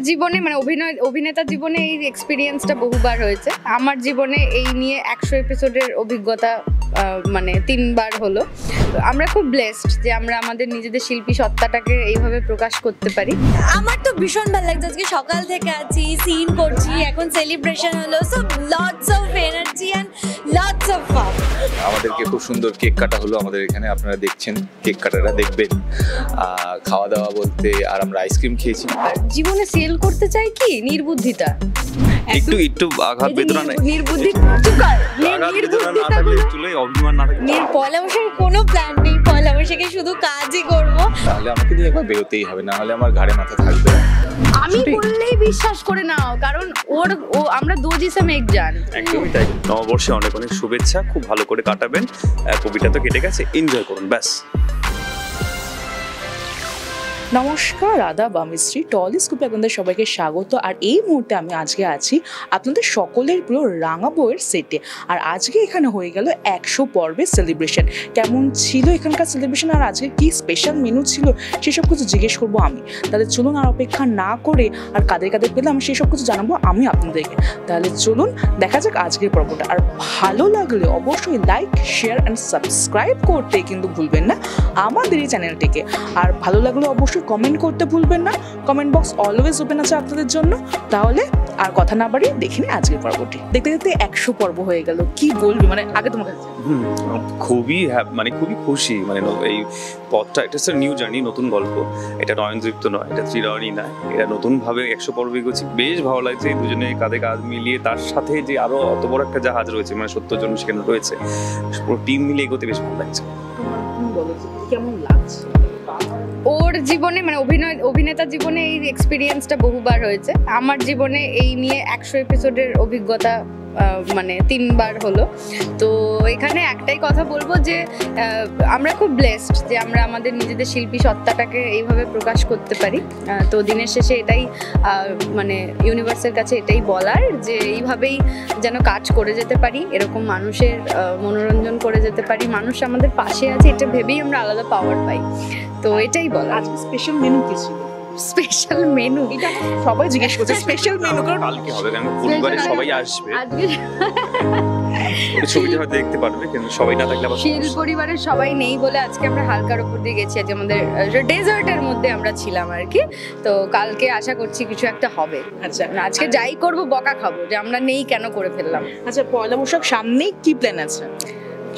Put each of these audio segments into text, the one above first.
জীবনে মানে অভিনেতার জীবনে এই এক্সপিরিয়েন্সটা বহুবার হয়েছে। আমার জীবনে এই নিয়ে 100 এপিসোডের অভিজ্ঞতা মানে 3 বার হলো। আমরা খুব ব্লেসড যে আমরা আমাদের নিজেদের শিল্পী সত্তাটাকে এইভাবে প্রকাশ করতে পারি। আমার তো ভীষণ ভালো লাগছে, আজকে সকাল থেকে আছি, সিন করছি, এখন সেলিব্রেশন হলো, so lots of energy and lots of fun. আমাদেরকে খুব সুন্দর কেক কাটা হলো আমাদের এখানে, আপনারা দেখছেন, কেক কাটাটা দেখবেন। খাওয়া দাওয়া বলতে আর আমরা আইসক্রিম খেয়েছি। জীবনে সেল করতে চাই কি নির্বুদ্ধিতা, একটু আঘাত বেদনা নাই, নির্বুদ্ধি অভিমান না থাকে। পয়লা বৈশাখে কোনো প্ল্যান নেই, পয়লা বৈশাখে শুধু কাজই করব। তাহলে আমাকে দিয়ে একবার বেরোতেই হবে, না হলে আমার ঘাড়ে মাথা থাকবে না। আমি বললেই বিশ্বাস করে নাও, কারণ ও আমরা দো জিসম এক জান। একদমই তাই। নববর্ষে অনেক অনেক শুভেচ্ছা, খুব ভালো করে কাটাবেন। কবিতা তো কেটে গেছে, এনজয় করুন ব্যাস। নমস্কার, আদাব, আমি শ্রী টলি স্কুপে আপনাদের সবাইকে স্বাগত। আর এই মুহূর্তে আমি আজকে আছি আপনাদের সকলের প্রিয় রাঙা বউয়ের সেটে। আর আজকে এখানে হয়ে গেল 100 পর্বের সেলিব্রেশন। কেমন ছিল এখানকার সেলিব্রেশন আর আজকে কি স্পেশাল মেনু ছিল সেসব কিছু জিজ্ঞেস করবো আমি। তাহলে চলুন আর অপেক্ষা না করে আর কাদের কাদের পেলাম সেসব কিছু জানাবো আমি আপনাদেরকে। তাহলে চলুন দেখা যাক আজকের পর্বটা। আর ভালো লাগলে অবশ্যই লাইক, শেয়ার অ্যান্ড সাবস্ক্রাইব করতে কিন্তু ভুলবেন না আমাদের এই চ্যানেলটিকে। আর ভালো লাগলে অবশ্যই কমেন্ট করতে ভুলবেন না, কমেন্ট বক্স অলওয়েজ ওপেন আছে আপনাদের জন্য। তাহলে আর কথা না বাড়িয়ে দেখে নিই আজকের পর্বটি। দেখতে দেখতে 100 পর্ব হয়ে গেল, কি বলবি মানে আগে তোমার কাছে। খুবই খুবই খুশি, মানে এই পথটা, এটা হচ্ছে নিউ জার্নি, নতুন গল্প। এটা নয়নদীপ্ত নয়, এটা ত্রিরানি নয়, এটা নতুনভাবে 100 পর্ব এগোচ্ছি। বেশ ভালো লাগছে দুজনে কাঁধে কাঁধ মিলিয়ে, তার সাথে যে আরো অত বড় একটা জাহাজ রয়েছে, মানে 70 জন সেখানে রয়েছে, পুরো টিম মিলে এগোতে বেশ ভালো লাগছে। কেমন লাগছে ওর জীবনে মানে অভিনেতার জীবনে এই এক্সপিরিয়েন্সটা বহুবার হয়েছে। আমার জীবনে এই নিয়ে 100 এপিসোডের অভিজ্ঞতা মানে 3 বার হলো। তো এখানে একটাই কথা বলবো যে আমরা খুব ব্লেসড যে আমরা আমাদের নিজেদের শিল্পী সত্তাটাকে এইভাবে প্রকাশ করতে পারি। তো দিনের শেষে এটাই মানে ইউনিভার্সের কাছে এটাই বলার যে এইভাবেই যেন কাজ করে যেতে পারি, এরকম মানুষের মনোরঞ্জন করে যেতে পারি, মানুষ আমাদের পাশে আছে, এটা ভেবেই আমরা আলাদা পাওয়ার পাই। তো এটাই বলা। আজকে স্পেশাল মেনু কি ছিল? স্পেশাল মেনু এটা সবাই জিজ্ঞেস করছে স্পেশাল মেনু কারণ কালকে হবে, কারণ পরিবারের সবাই আসবে। আজকে ওই ছবিটা হয়তো দেখতে পারবে, কিন্তু সবাই না থাকলে আবার শিল পরিবারের সবাই নেই বলে আজকে আমরা হালকার উপর দিয়ে গেছি। আজ আমাদের ডেজার্টের মধ্যে আমরা ছিলাম আর কি। তো কালকে আশা করছি কিছু একটা হবে। আচ্ছা, আজকে যাই করব বকা খাবো যে আমরা নেই কেন করে ফেললাম। আচ্ছা, পয়লা বৈশাখ সামনেই কি প্ল্যান আছে?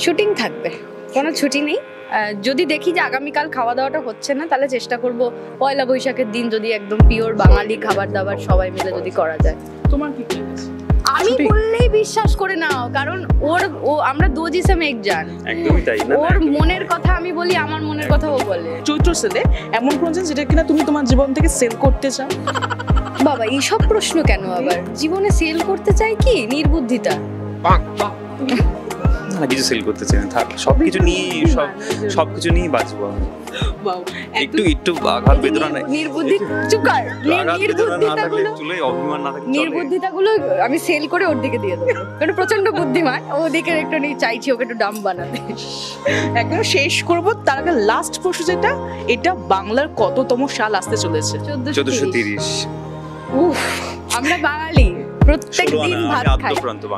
শুটিং থাকবে, কোনো ছুটি নেই। যদি দেখি যে আগামীকাল খাওয়া দাওয়াটা হচ্ছে না, তাহলে চেষ্টা করব পয়লা বৈশাখের দিন যদি একদম পিওর বাঙালি খাবার দাবার সবাই মিলে যদি করা যায়। তোমার কি প্ল্যান আছে? আমি বললেই বিশ্বাস করে নাও, কারণ আমরা দো জিসম এক জান। একদমই তাই। না, ওর মনের কথা আমি বলি, আমার মনের কথা ও বলে। চৈত্র সেলে এমন কোন জিনিস যেটা কিনা তুমি তোমার জীবন থেকে সেল করতে চাও? বাবা এইসব প্রশ্ন কেন আবার? জীবনে সেল করতে চাই কি নির্বুদ্ধিতা। না, কিছু সেল করতে চাই না, থাক সবকিছু নিয়ে সবকিছু নিয়ে বাঁচবো আমি। একটু আঘাত বেদনা নাই, নির্বুদ্ধি চুকার অভিমান না থাকে। নির্বুদ্ধিতাগুলো আমি সেল করে ওর দিকে দিয়ে দেবো, কারণ প্রচন্ড বুদ্ধিমান। ওদিকে একটু চাইছি ওকে একটু ডাম বানাতে। একদম শেষ করবো তার আগে লাস্ট প্রশ্ন যেটা, এটা বাংলার কততম সাল আসতে চলেছে? 1430। উফ, আমরা বাঙালি প্রত্যেকদিন ভাত খাই,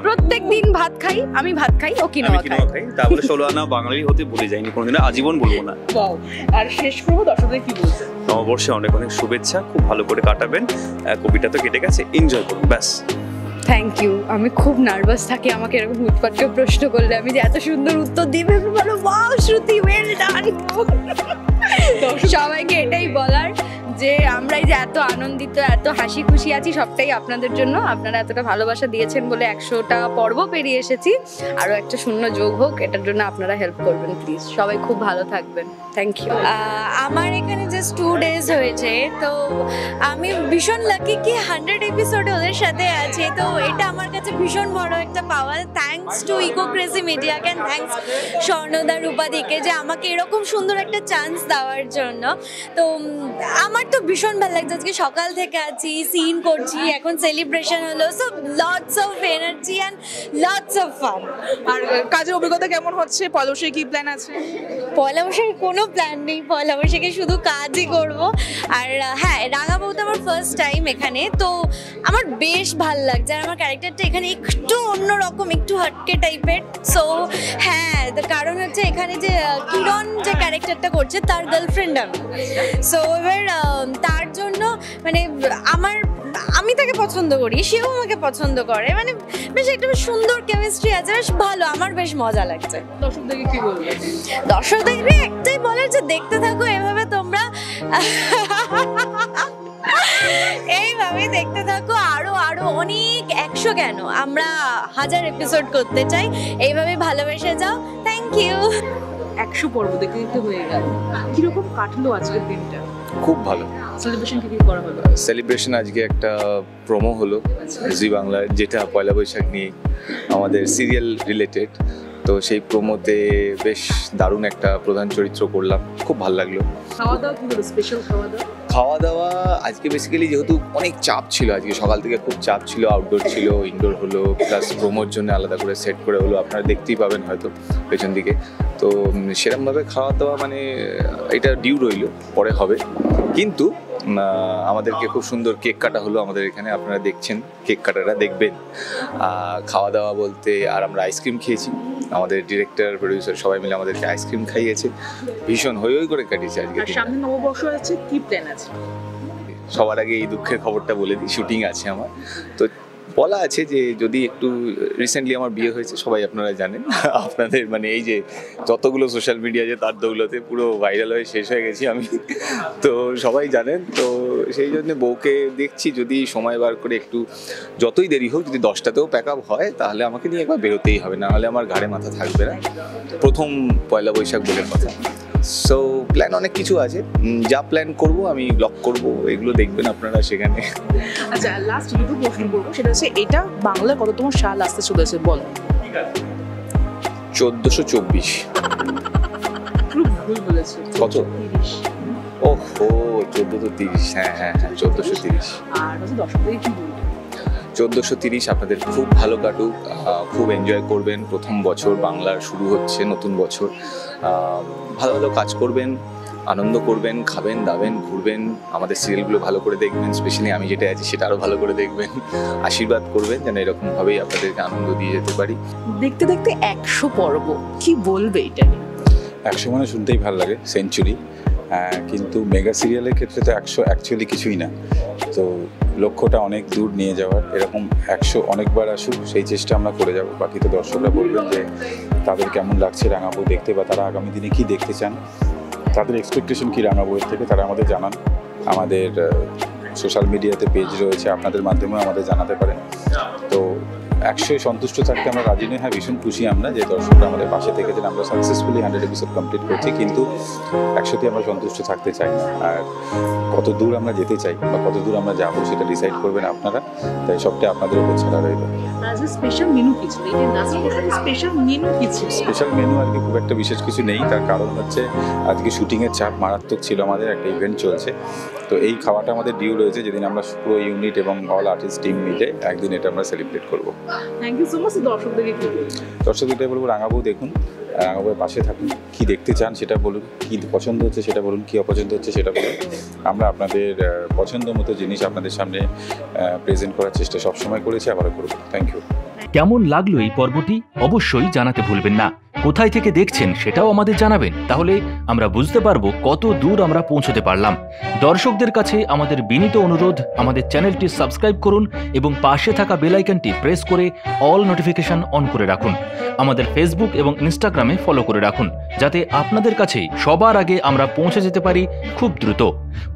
প্রত্যেকদিন ভাত খাই। আমি ভাত খাই, ও কিনোয়া খাই। তারপরে 16 আনা বাঙালি হতে ভুলে যাইনি কোনোদিন, আজীবন বলবো না। আর শেষ করবো দর্শকদের কি বলছে? নববর্ষে অনেক অনেক শুভেচ্ছা, খুব ভালো করে কাটাবেন। কবিতা তো কেটে গেছে, এনজয় করুন ব্যাস। Thank you. আমি খুব নার্ভাস থাকি আমাকে এরকম উৎপাত করে প্রশ্ন করলে, আমি যে এত সুন্দর উত্তর দিবে বলো ওয়াও শ্রুতি ওয়েল ডান। সবাইকে এটাই বলার যে আমরা এই যে এত আনন্দিত, এত হাসি খুশি আছি, সবটাই আপনাদের জন্য। আপনারা এতটা ভালোবাসা দিয়েছেন বলে 100টা পর্ব পেরিয়ে এসেছি। আরও একটা শূন্য যোগ হোক, এটার জন্য আপনারা হেল্প করবেন প্লিজ। সবাই খুব ভালো থাকবেন, থ্যাংক ইউ। আমার এখানে জাস্ট 2 ডেজ হয়েছে, তো আমি ভীষণ লাকি কি 100 এপিসোডে ওদের সাথে আছি। তো এটা আমার কাছে ভীষণ বড় একটা পাওয়ার। থ্যাঙ্কস টু ইকো ক্রেজি মিডিয়াকে অ্যান্ড থ্যাঙ্কস স্বর্ণদা রূপাদিকে যে আমাকে এরকম সুন্দর একটা চান্স দেওয়ার জন্য। তো আমার তো ভীষণ ভালো লাগছে, আজকে সকাল থেকে আছি, সিন করছি, এখন সেলিব্রেশন হলো, so lots of energy and lots of fun. আর কাজের অভিজ্ঞতা কেমন হচ্ছে? পয়লা বৈশাখে কি প্ল্যান আছে? পয়লা বৈশাখে কোনো প্ল্যান নেই, পয়লা বৈশাখে শুধু কাজই করব। আর হ্যাঁ, রাঙাবউতে আমার ফার্স্ট টাইম এখানে, তো আমার বেশ ভালো লাগছে। আর আমার ক্যারেক্টারটা এখানে একটু অন্যরকম, একটু হটকে টাইপের। সো হ্যাঁ, কারণ হচ্ছে এখানে যে কিরণ যে ক্যারেক্টারটা করছে তার গার্লফ্রেন্ড আমি। সো এবার তার জন্য মানে আমি তাকে পছন্দ করি, সেও আমাকে পছন্দ করে, মানে বেশ একটা বেশ সুন্দর কেমিস্ট্রি আছে, বেশ ভালো, আমার বেশ মজা লাগছে। দর্শকদেরকে কি বলবে? দর্শকদেরকে একটাই বলার যে দেখতে থাকো এভাবে, তোমরা এইভাবে দেখতে থাকো, আরো আরো অনেক 100 কেন, আমরা 1000 এপিসোড করতে চাই, এইভাবে ভালোবেসে যাও। Thank you. 100 পর্ব দেখতে দেখতে হয়ে গেল, কিরকম কাটলো আজকের দিনটা? খুব ভালো সেলিব্রেশন কি করা হলো? সেলিব্রেশন আজকে একটা প্রোমো হলো জি বাংলার, যেটা পয়লা বৈশাখ নিয়ে আমাদের সিরিয়াল রিলেটেড। তো সেই প্রোমোতে বেশ দারুণ একটা প্রধান চরিত্র করলাম, খুব ভালো লাগলো। খাওয়া দাওয়া কি হলো? স্পেশাল খাওয়া দাওয়া? খাওয়া দাওয়া আজকে বেসিক্যালি যেহেতু অনেক চাপ ছিল, আজকে সকাল থেকে খুব চাপ ছিল, আউটডোর ছিল, ইনডোর হলো, প্লাস প্রোমোর জন্য আলাদা করে সেট করে হলো, আপনারা দেখতেই পাবেন হয়তো পেছন দিকে। তো সেরকমভাবে খাওয়া দাওয়া মানে এটা ডিউ রইল, পরে হবে। কিন্তু আমাদেরকে খুব সুন্দর কেক কাটা হলো আমাদের এখানে, আপনারা দেখছেন কেক কাটাটা দেখবেন। খাওয়া দাওয়া বলতে আর আমরা আইসক্রিম খেয়েছি, আমাদের ডিরেক্টর প্রডিউসার সবাই মিলে আমাদেরকে আইসক্রিম খাইয়েছে, ভীষণ হই হই করে কাটিয়েছে আজকে। সামনে নববর্ষ আছে, কি প্ল্যান আছে? সবার আগে এই দুঃখের খবরটা বলে দিই, শুটিং আছে আমার। তো বলা আছে যে যদি একটু রিসেন্টলি আমার বিয়ে হয়েছে, সবাই আপনারা জানেন, আপনাদের মানে এই যে যতগুলো সোশ্যাল মিডিয়া আছে তার দৌলতে পুরো ভাইরাল হয়ে শেষ হয়ে গেছি আমি, তো সবাই জানেন। তো সেই জন্য বউকে দেখছি যদি সময় বার করে একটু, যতই দেরি হোক, যদি 10টাতেও প্যাক আপ হয় তাহলে আমাকে নিয়ে একবার বেরোতেই হবে, না হলে আমার ঘাড়ে মাথা থাকবে না। প্রথম পয়লা বৈশাখ বলে কথা। সো প্ল্যান অনেক কিছু আছে, যা প্ল্যান করব আমি ব্লগ করব, এগুলো দেখবেন আপনারা সেখানে। আচ্ছা, লাস্ট দুটো প্রশ্ন করবো, সেটা হচ্ছে এটা বাংলার কততম সাল আসতে চলেছে বল? 1424। খুব ভুল বলেছে। কত? 30। ওহো, 1430। হ্যাঁ হ্যাঁ হ্যাঁ, 1430। আর হচ্ছে দর্শকদের কি বলবো? 1430 আপনাদের খুব ভালো কাটুক, খুব এনজয় করবেন। প্রথম বছর বাংলার শুরু হচ্ছে, নতুন বছর, ভালো ভালো কাজ করবেন, আনন্দ করবেন, খাবেন দাবেন, ঘুরবেন, আমাদের সিরিয়ালগুলো ভালো করে দেখবেন, স্পেশালি আমি যেটা আছি সেটা আরও ভালো করে দেখবেন, আশীর্বাদ করবেন যেন এরকমভাবেই আপনাদেরকে আনন্দ দিয়ে যেতে পারি। দেখতে দেখতে 100 পর্ব, কি বলবে এটা নিয়ে? 100 মানে শুনতেই ভালো লাগে, সেঞ্চুরি। কিন্তু মেগা সিরিয়ালের ক্ষেত্রে তো 100 অ্যাকচুয়ালি কিছুই না। তো লক্ষ্যটা অনেক দূর নিয়ে যাওয়ার, এরকম 100 অনেকবার আসুক সেই চেষ্টা আমরা করে যাব। বাকি তো দর্শকরা বলবেন যে তাদের কেমন লাগছে রাঙাবউ দেখতে, বা তারা আগামী দিনে কী দেখতে চান, তাদের এক্সপেকটেশন কী রাঙাবউয়ের থেকে, তারা আমাদের জানান। আমাদের সোশ্যাল মিডিয়াতে পেজ রয়েছে, আপনাদের মাধ্যমেও আমাদের জানাতে পারেন। তো 100 সন্তুষ্ট থাকতে আমরা রাজি নই। হ্যাঁ, ভীষণ খুশি আমরা যে দর্শকরা আমাদের পাশে থেকেছেন, আমরা সাকসেসফুলি 100 এপিসোড কমপ্লিট করছি, কিন্তু 100তে আমরা সন্তুষ্ট থাকতে চাই না। আর কত দূর আমরা যেতে চাই বা কত দূর আমরা যাবো সেটা ডিসাইড করবেন আপনারা, তাই সবটাই আপনাদের উপর ছাড়া রইল। আজকে স্পেশাল মেনু কিছু নেই, স্পেশাল মেনু কিছু? স্পেশাল মেনু আর কি খুব একটা বিশেষ কিছু নেই, তার কারণ হচ্ছে আজকে শুটিংয়ের চাপ মারাত্মক ছিল, আমাদের একটা ইভেন্ট চলছে। তো এই খাওয়াটা আমাদের ডিউ রয়েছে, যেদিন আমরা পুরো ইউনিট এবং অল আর্টিস্ট টিম মিলে একদিন এটা আমরা সেলিব্রেট করবো। Thank you so much. দর্শকদেরকে কি বলবো? দর্শকদের বলবো রাঙাবউ দেখুন, রাঙাবউয়ের পাশে থাকুন, কী দেখতে চান সেটা বলুন, কী পছন্দ হচ্ছে সেটা বলুন, কী অপছন্দ হচ্ছে সেটা বলুন। আমরা আপনাদের পছন্দ মতো জিনিস আপনাদের সামনে প্রেজেন্ট করার চেষ্টা সবসময় করেছি, আবারও করব। Thank you. কেমন লাগলো এই পর্বটি অবশ্যই জানাতে ভুলবেন না। কোথায় থেকে দেখছেন সেটাও আমাদের জানাবেন, তাহলে আমরা বুঝতে পারবো কত দূর আমরা পৌঁছতে পারলাম। দর্শকদের কাছে আমাদের বিনীত অনুরোধ, আমাদের চ্যানেলটি সাবস্ক্রাইব করুন এবং পাশে থাকা বেল আইকনটি প্রেস করে অল নোটিফিকেশন অন করে রাখুন। আমাদের ফেসবুক এবং ইনস্টাগ্রামে ফলো করে রাখুন, যাতে আপনাদের কাছেই সবার আগে আমরা পৌঁছে যেতে পারি খুব দ্রুত।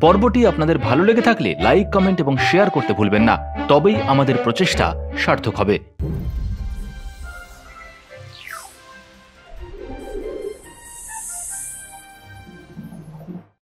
পর্বটি আপনাদের ভালো লেগে থাকলে লাইক, কমেন্ট এবং শেয়ার করতে ভুলবেন না, তবেই আমাদের প্রচেষ্টা সার্থক হবে।